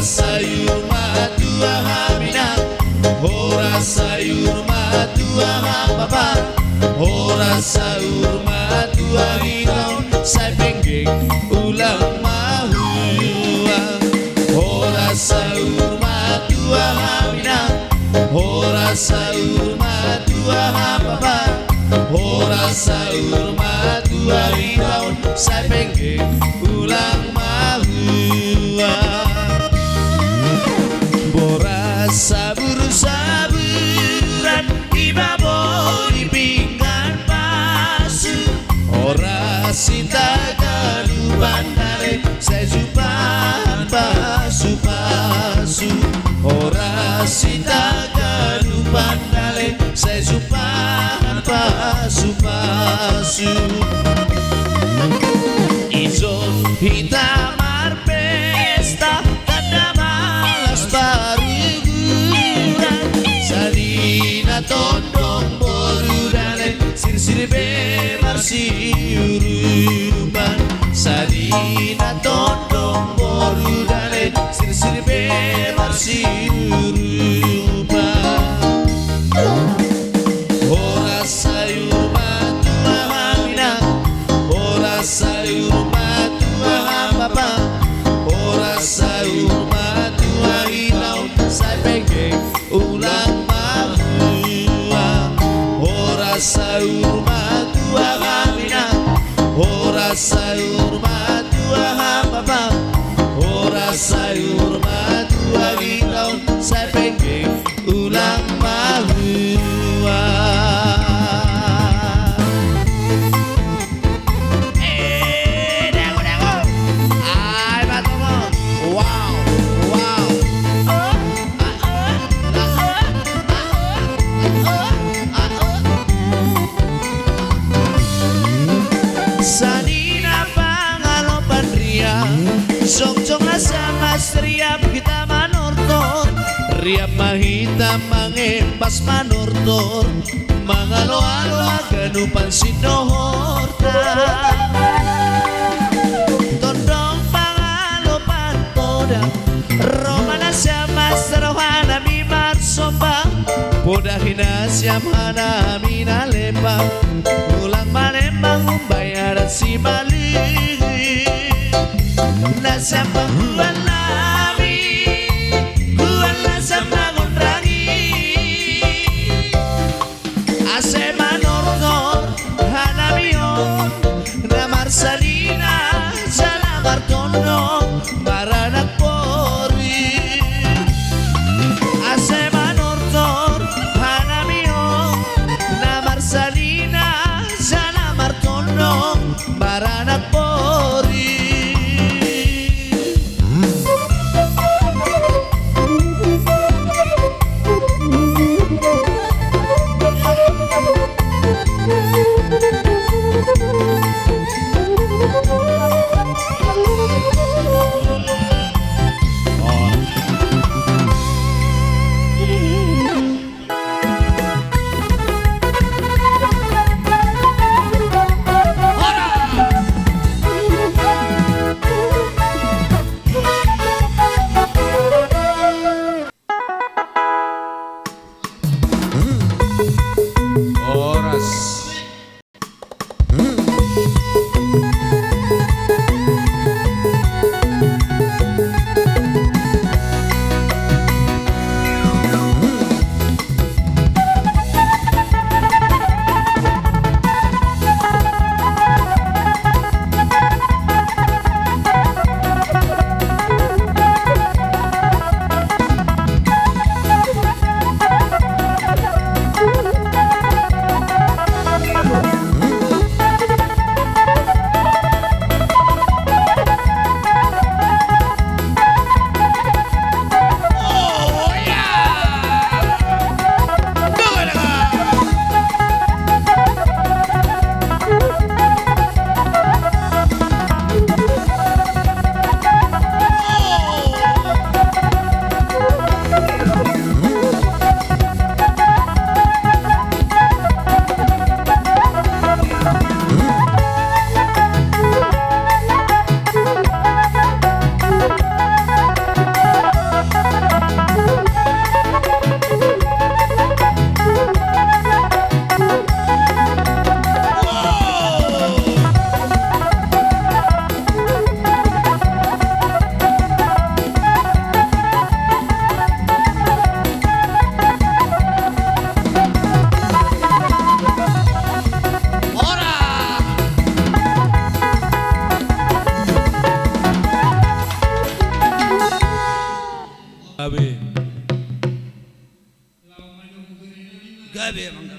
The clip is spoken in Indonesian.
sayur matua hamina, ora sayur matua hapapa, ora sayur matua hitaun, saya penggeng ulang mahua. Ora sayur matua hamina, ora sayur matua hapapa, ora sayur matua hitaun, saya penggeng ulang mahua. Bora sabur-saburan iba di pinggan pasu, ora sinta kadupan dale saya jupan pasu-pasu, ora sinta kadupan dale saya jupan pasu-pasu. Ijon hitam arpesta kada malas baruguran, salina tondong borudale sir-sir bemar siuruban, salina tondong borudale sir-sir bemar siuruban. Ora sayur matua hamina, ora sayur matua hapapa, ora sayur matua hitaun, saya pengen ulang mahua. Ora sayur matua hamina, ora sayur matua hapapa, ora sayur matua hitaun, saya pengen ulang mahua. Sanina pangalopan ria, song-song sama seriap kita manortor, riap mahita mangembas manortor, mangalo-alo aganupan sinohorta. Tondong pangalopan poda, romana sama serohana mimar somba, poda hina siamhana mina lemba, ulang malembang umbayaran si balik, nasa pangguan lami, guan nasa mangonrangi, ase manortor hanamion, namar salina salamar tono, baranak pori, ase manortor hanamion, namar salina salamar tono, baranak pori. emang